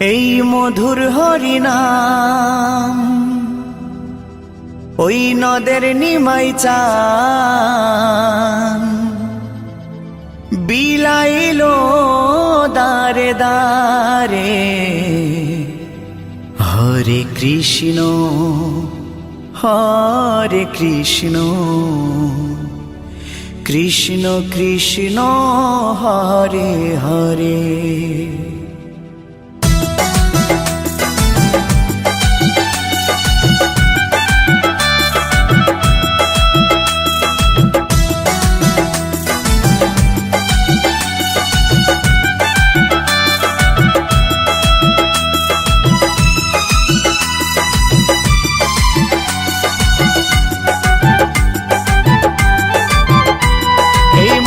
এই মধুর হরিনাম ওই নদের নিমাই চান বিলাইলো দারে দারে। হরে কৃষ্ণ হরে কৃষ্ণ কৃষ্ণ কৃষ্ণ হরে হরে।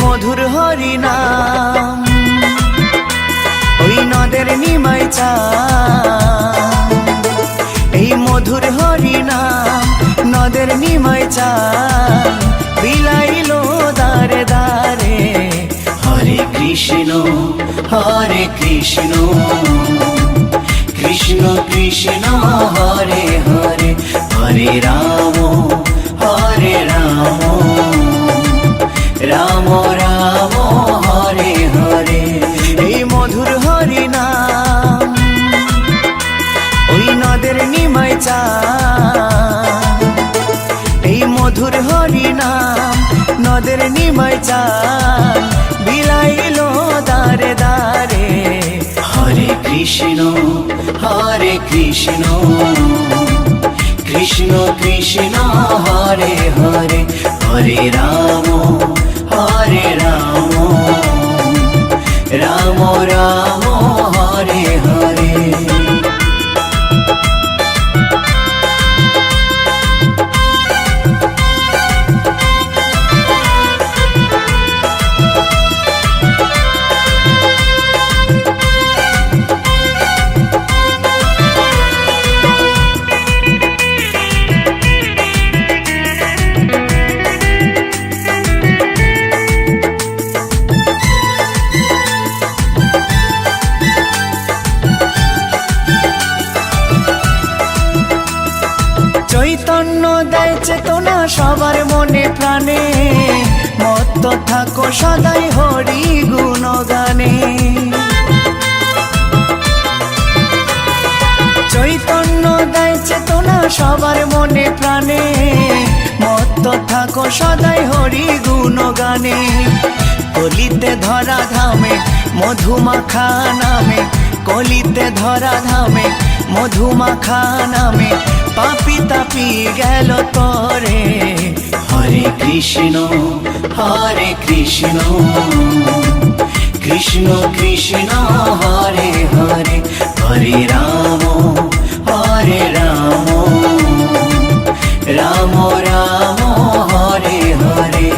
মধুর হরিনাম ওই নদের নিমাই চান, এই মধুর হরিনাম নদের নিমাই চান বিলাইলো দারে দারে। হরে কৃষ্ণ কৃষ্ণ কৃষ্ণ হরে হরে। হরে রাম রাম রাম হরে হরে। এই মধুর হরিনাম ওই নদের নিমাই চান, এই মধুর হরিনাম নদের নিমাই চান বিলাইলো দারে দারে। হরে কৃষ্ণ কৃষ্ণ কৃষ্ণ হরে হরে। হরে রাম রাম রাম হরে হরে। চৈতন্য দেয় চেতনা সবার মনে প্রাণে, মত্ত থাকো সদাই হরি গুণগানে। চৈতন্য দেয় চেতনা সবার মনে প্রাণে, মত্ত থাকো সদাই হরি গুণগানে। কলিতে ধরা ধামে মধুমাখা নামে, কলিতে ধরা ধামে মধুমাখা নামে পাপি তাপি গেল তরে। হরে কৃষ্ণ কৃষ্ণ কৃষ্ণ হরে হরে। হরে রাম রাম রাম হরে হরে।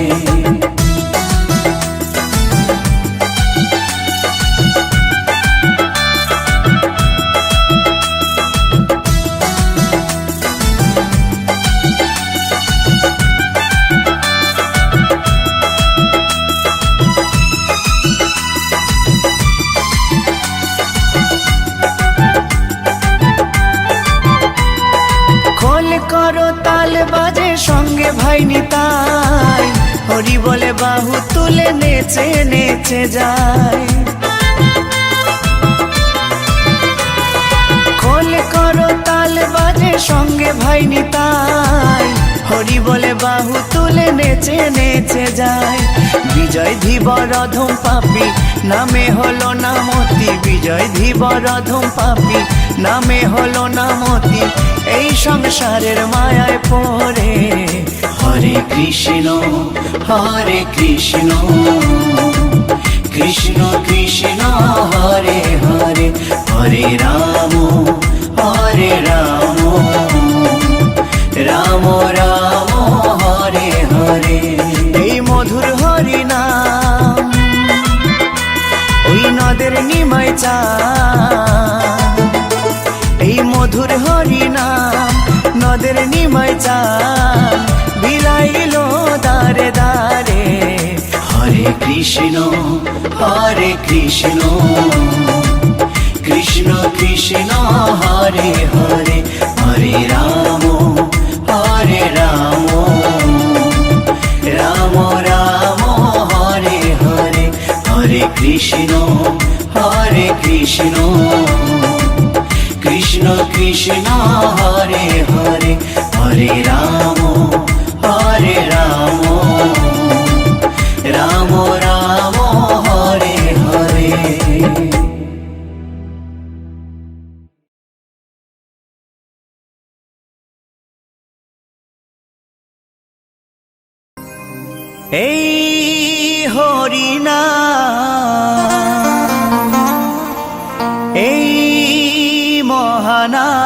করো তাল বাজে সঙ্গে ভাই নিতাই, হরি বলে বাহু তুলে নেচে নেচে যায়। খোল করো তাল বাজে সঙ্গে ভাই নিতাই, হরি বলে বাহু তুলে নেচে নেচে যায়। বিজয় ধীবর অধম পাপী নামে হলো নামতি, বিজয় ধীবর অধম পাপী নামে হলো নামতি এই সংসারের মায়ায় পড়ে। হরে কৃষ্ণ কৃষ্ণ কৃষ্ণ হরে হরে। হরে রাম রাম রাম হরে হরে। এই মধুর হরিনাম ওই নদের নিমাই চান, এই মধুর হরিনাম নদের নিমাই চান বিলাইলো দারে দারে। হরে কৃষ্ণ কৃষ্ণ কৃষ্ণ কৃষ্ণ হরে হরে হরে রাম রাম রাম হরে হরে হরে কৃষ্ণ কৃষ্ণ কৃষ্ণ হরে হরে হরে রাম রাম রাম হরে হরে। এই হরিনাম এই মহানাম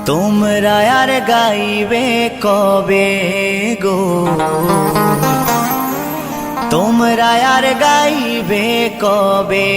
তোমরা আর গাইবে কবে গো, তোমরা আর গাইবে কবে।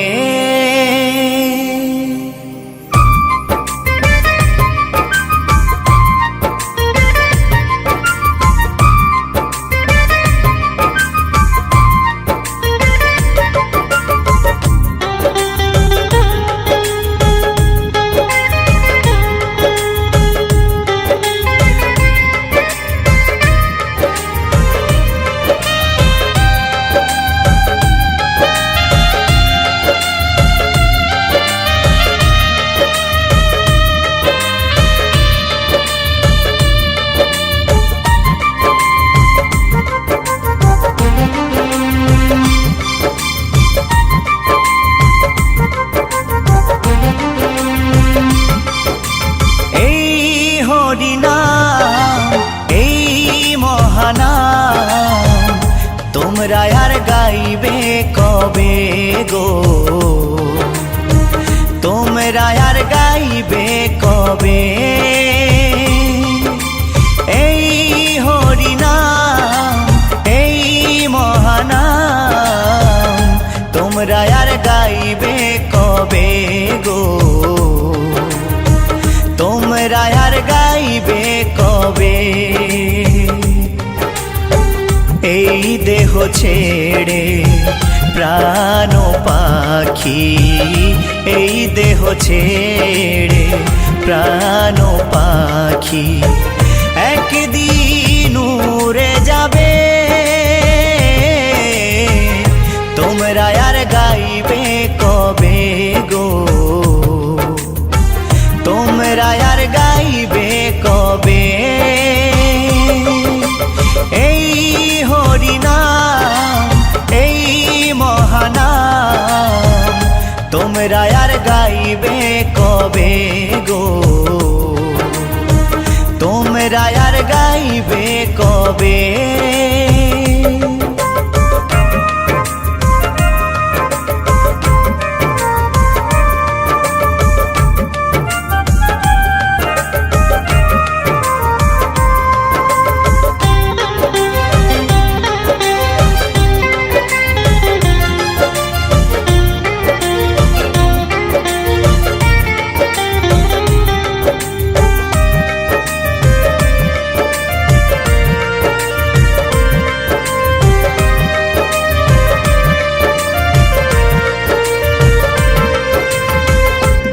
তোমরা আর গাইবে কবে গো, তোমরা আর গাইবে কবে। এই হরিনাম এই মহানাম তোমরা আর গাইবে কবে গো, তোমরা আর গাইবে কবে। এই দেহ ছেড়ে প্রাণ পাখি, এই দেহ ছেড়ে প্রাণ পাখি একদিন উড়ে যাবে। তোমরা আর গাইবে কবে গো, তোমরা আর গাইবে কবে। এই হরিনাম এই মহানাম তোমরা আর গাইবে কবে গো, তোমরা আর গাইবে কবে।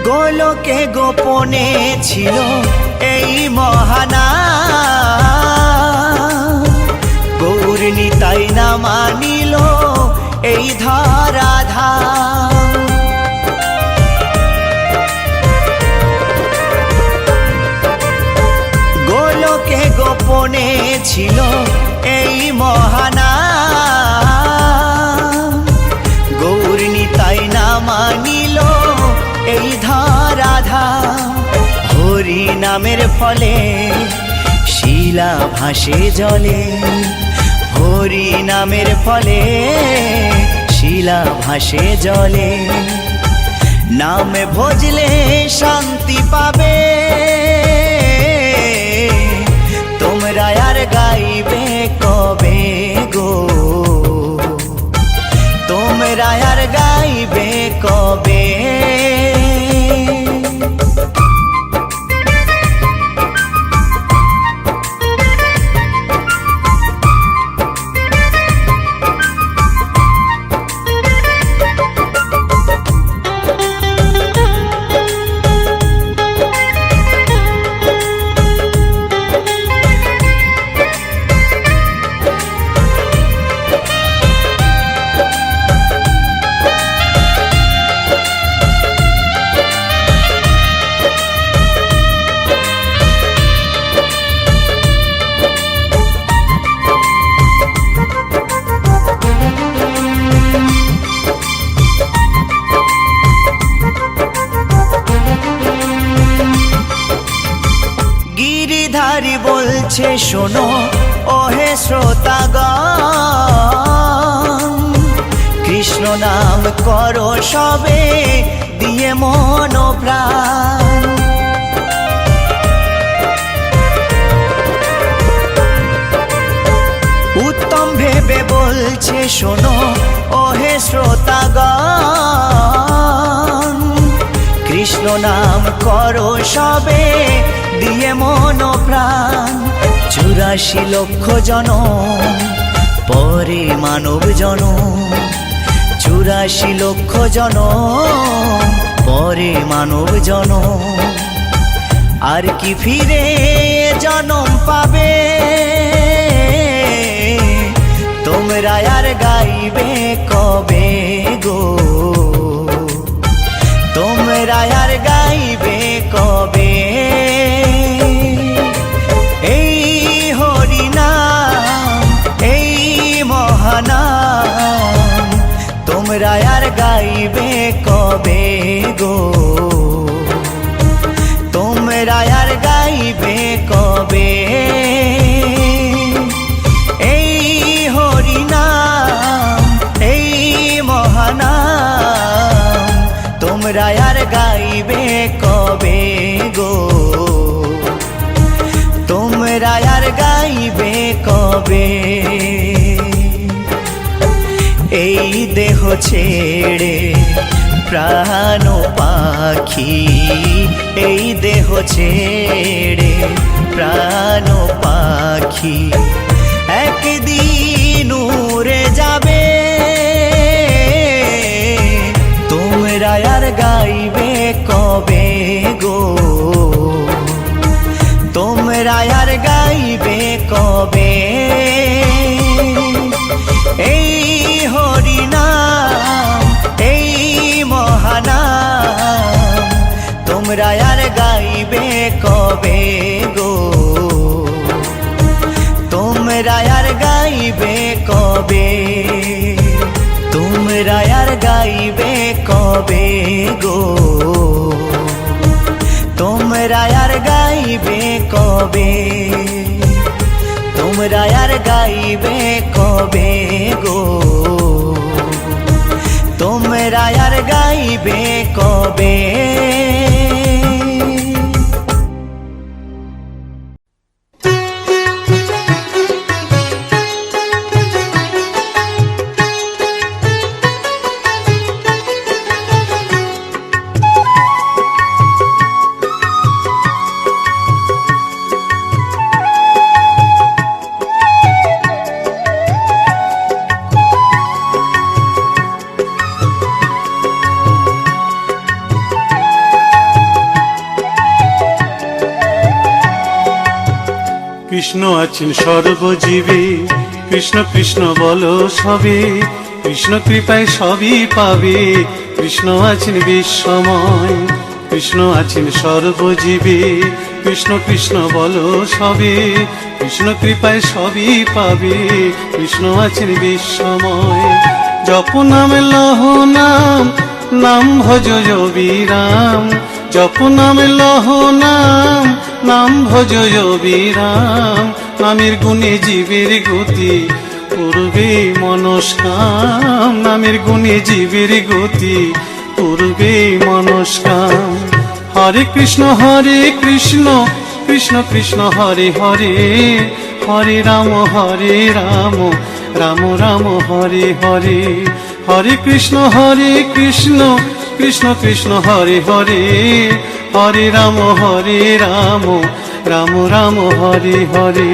গোলকে গোপনে ছিল এই মহানাম, গৌর নিতাই না মানিল এই ধরাধাম। গোলকে গোপনে ছিল এই মহানাম, গৌর নিতাই না মানিল এই ধরাধাম। হরি নামের ফলে শিলা ভাসে জলে, হরি নামের ফলে শিলা ভাসে জলে। নাম ভজলে শান্তি পাবে, তোমরা আর গাইবে কবে গো, তোমরা আর গাইবে কবে। বলছে শোনো ওহে শ্রোতাগণ, কৃষ্ণ নাম করো সবে দিয়ে মন প্রাণ। উত্তম ভেবে বলছে শোনো ওহে শ্রোতাগণ, কৃষ্ণ নাম করো সবে দিয়ে মন প্রাণ। 84 লক্ষ জনম পরে মানব জনম, 84 লক্ষ জনম পরে মানব জনম। আর কি ফিরে জনম পাবে তোমরা আর গাইবে কবে গো, তোমরা আর গাইবে কবে। এই হরিনাম এই মহানাম তোমরা আর গাইবে কবে গো, তোমরা আর গাইবে কবে। এই হরিনাম এই মহানাম তোমরা আর গাইবে কবে গো, তোমরা আর গাইবে কবে। এই দেহ ছেড়ে প্রাণ পাখি, এই দেহ ছেড়ে প্রাণ পাখি একদিন উড়ে যাবে, তোমরা আর গাইবে কবে গো, তোমরা আর গাইবে কবে। এই হরিনাম এই মহানাম তোমরা আর গাইবে কবে গো, তোমরা আর গাইবে কবে, তোমরা আর গাইবে কবে গো, তোমরা আর গাইবে কবে, তোমরা আর গাইবে কবে গো, তোমরা আর গাইবে কবে। কৃষ্ণ আছেন সর্বজীবে, কৃষ্ণ কৃষ্ণ বলো সবে, কৃষ্ণ কৃপায় সবই পাবে। কৃষ্ণ আছেন বিশ্বময়, কৃষ্ণ আছেন সর্বজীবে, কৃষ্ণ কৃষ্ণ বলো সবে, কৃষ্ণ কৃপায় সবই পাবে। কৃষ্ণ আছেন বিশ্বময়। জপ নাম লহ নাম, নাম ভজ অবিরাম, জপ নাম লহ নাম, নাম ভজ অবিরাম। নামের গুণে জীবের গতি পূর্বে মনস্কাম, নামের গুণে জীবের গতি পূর্বে মনস্কাম। হরে কৃষ্ণ কৃষ্ণ কৃষ্ণ হরে হরে, হরে রাম রাম রাম হরে হরে। হরে কৃষ্ণ কৃষ্ণ কৃষ্ণ হরে হরে, হরে রাম রাম রাম হরে হরে।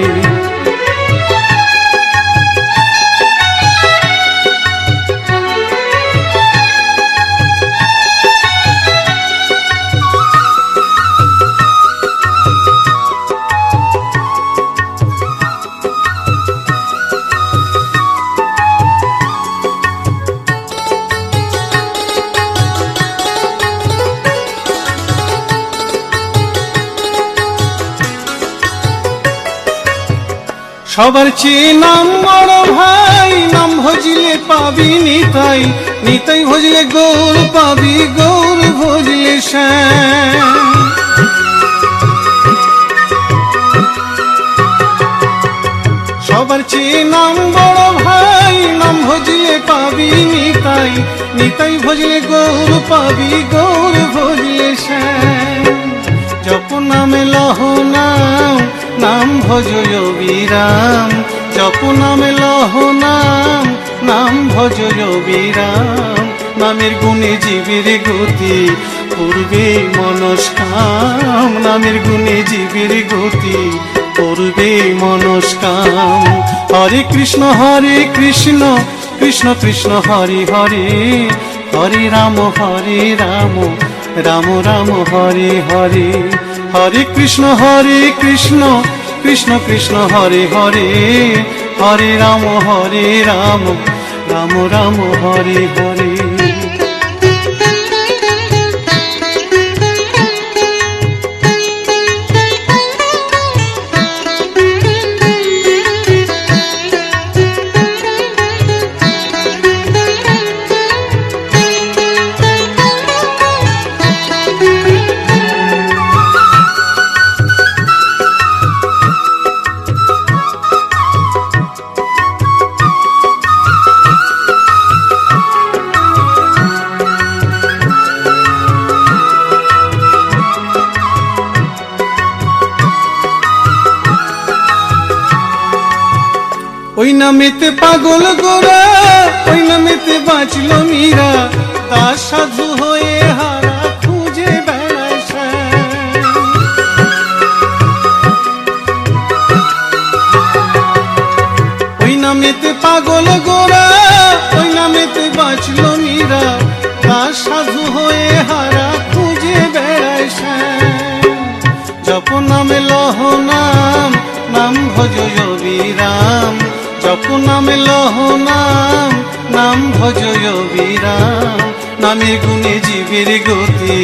সবার চেয়ে নাম বড় ভাই, নাম ভজিলে পাবি নিতাই, নিতাই ভজলে গৌর পাবি, গৌর ভজলে শ্যাম। চেয়ে নাম বড় ভাই, নাম ভজলে পাবি নিতাই, নিতাই ভজলে গৌর পাবি, গৌর ভজলে শ্যাম। জপ নামে লহ নাম, নাম ভজ অবিরাম, জপ নামে লহ নাম, নাম ভজ অবিরাম। নামের গুণে জীবের গতি পূর্বে মনস্কাম, নামের গুণে জীবের গতি পূর্বে মনস্কাম। হরে কৃষ্ণ কৃষ্ণ কৃষ্ণ হরে হরে, হরে রাম রাম রাম হরে হরে। হরে কৃষ্ণ কৃষ্ণ কৃষ্ণ হরে হরে, হরে রাম রাম রাম হরে হরে। ওই নামেতে পাগল গোরা, ওই নামেতে বাঁচল মীরা, দাস সাধু হয়ে হারা খুঁজে বেড়ায় শ্যাম। ওই নামেতে পাগল গোরা, ওই নামেতে বাঁচল মীরা, দাস সাধু হয়ে হারা খুঁজে বেড়ায় শ্যাম। জপ নামে লহ নাম, নাম ভজ অবিরাম, জপ নামে লহ নাম, নাম ভজ অবিরাম। নামের গুণে জীবের গতি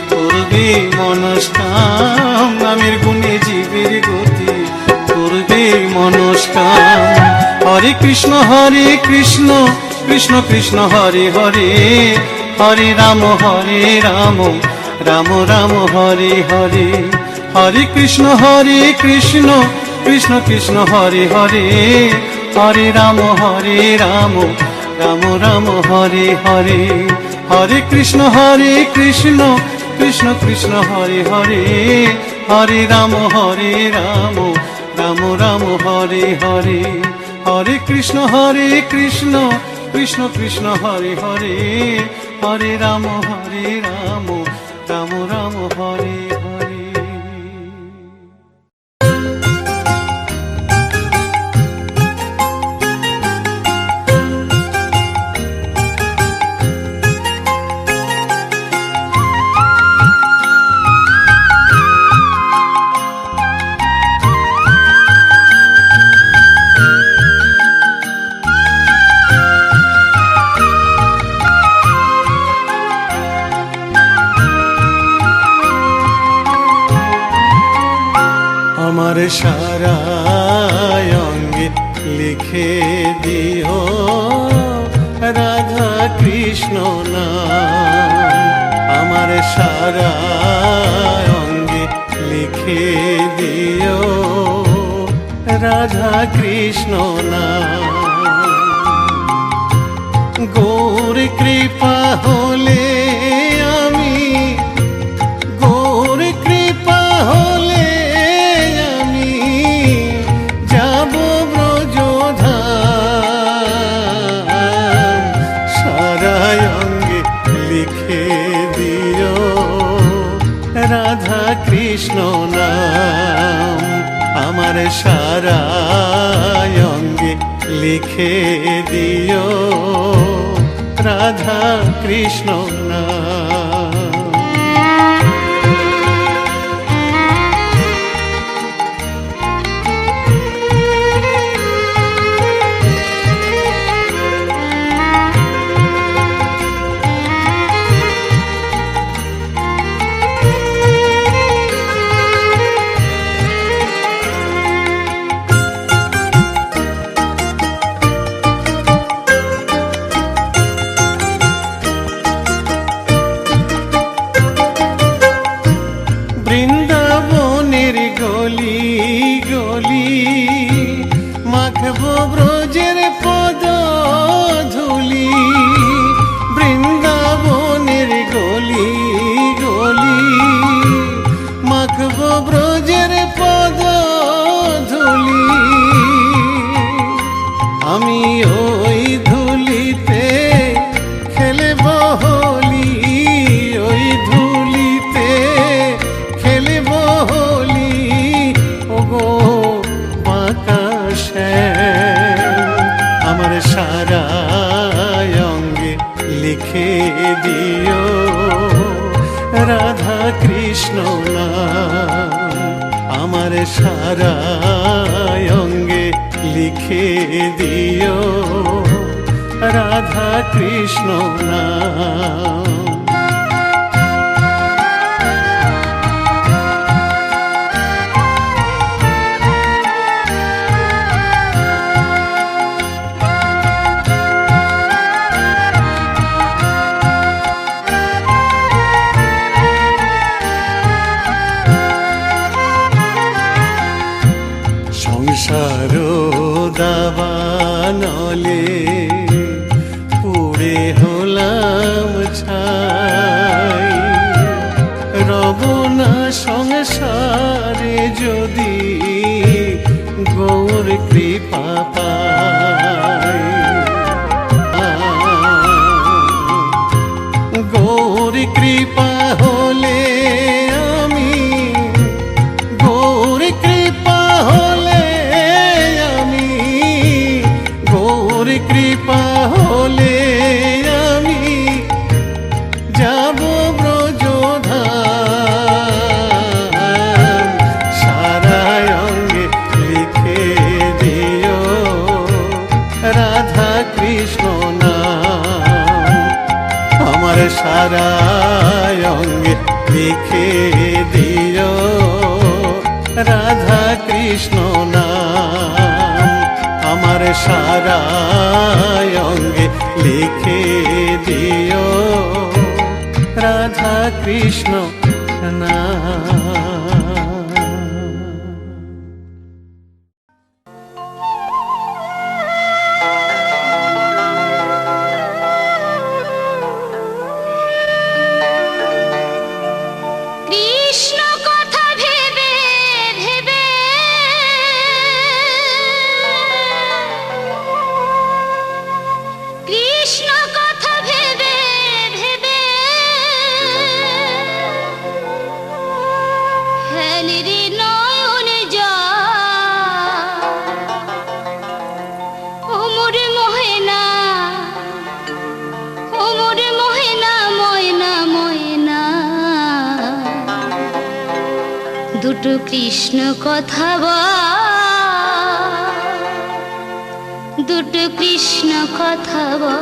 পূর্বে মনস্কাম, নামের গুণে জীবের গতি পূর্বে মনস্কাম। হরে কৃষ্ণ কৃষ্ণ কৃষ্ণ হরে হরে, হরে রাম রাম রাম হরে হরে। হরে কৃষ্ণ কৃষ্ণ কৃষ্ণ হরে হরে, হরে রাম রাম রাম হরে হরে। হরে কৃষ্ণ কৃষ্ণ কৃষ্ণ হরে হরে, হরে রাম রাম রাম হরে হরে। হরে কৃষ্ণ কৃষ্ণ কৃষ্ণ হরে হরে, হরে রাম রাম হরে হরে। আমার সারা অঙ্গে লিখে দিও রাধা কৃষ্ণ নাম, আমার সারা অঙ্গে লিখে দিও রাধা কৃষ্ণ নাম। গৌর কৃপা হলে আমি, গৌর কৃপা হলে আমি যাব ব্রজধাম। সারা অঙ্গে লিখে দিও রাধা কৃষ্ণ নাম, আমার সারা অঙ্গে লিখে দিও রাধা কৃষ্ণ নাম। রাধা কৃষ্ণ নাম আমার সারা অঙ্গে লিখে দিও, রাধা কৃষ্ণ নাম। সংসার দাবানলে পুড়ে হলাম ছাই, রব না সংসারে যদি গৌর কৃপা পাই। গৌর কৃপা হলে আমি, গৌর কৃপা হলে আমি, গৌর কৃপা হলে আমি যাব ব্রজধাম। সারা অঙ্গে লিখে দিও রাধা কৃষ্ণ নাম আমার সারা অঙ্গে লিখে দিও রাধা কৃষ্ণ নাম আমার সারা অঙ্গে লিখে দিও রাধা কৃষ্ণ নাম। দুটো কৃষ্ণ কথা বল, দুটো কৃষ্ণ কথা বল।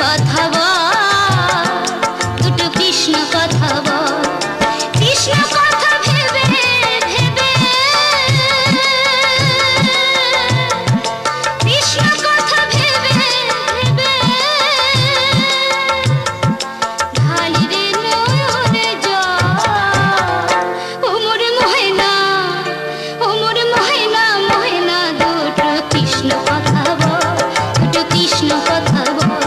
কথা বল, দুটো কৃষ্ণ কথা বল। কৃষ্ণ কথা ভেবে ভেবে, কৃষ্ণ কথা ভেবে ভেবে ঢালি রে নয়নে জল। ওমর মহেনা, ওমর মহেনা, মহেনা দুটো কৃষ্ণ কথা বল, দুটো কৃষ্ণ কথা বল,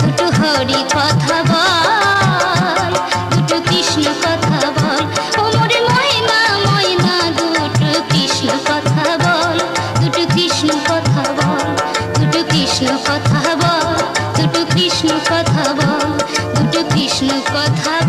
দুটো হরি কথা বল, দুটো কৃষ্ণ কথা বল। ওমর মহেনা, মহেনা দুটো কৃষ্ণ কথা বল, দুটো কৃষ্ণ কথা বল, দুটো কৃষ্ণ কথা বল, দুটো কৃষ্ণ কথা বল, দুটো কৃষ্ণ কথা বল।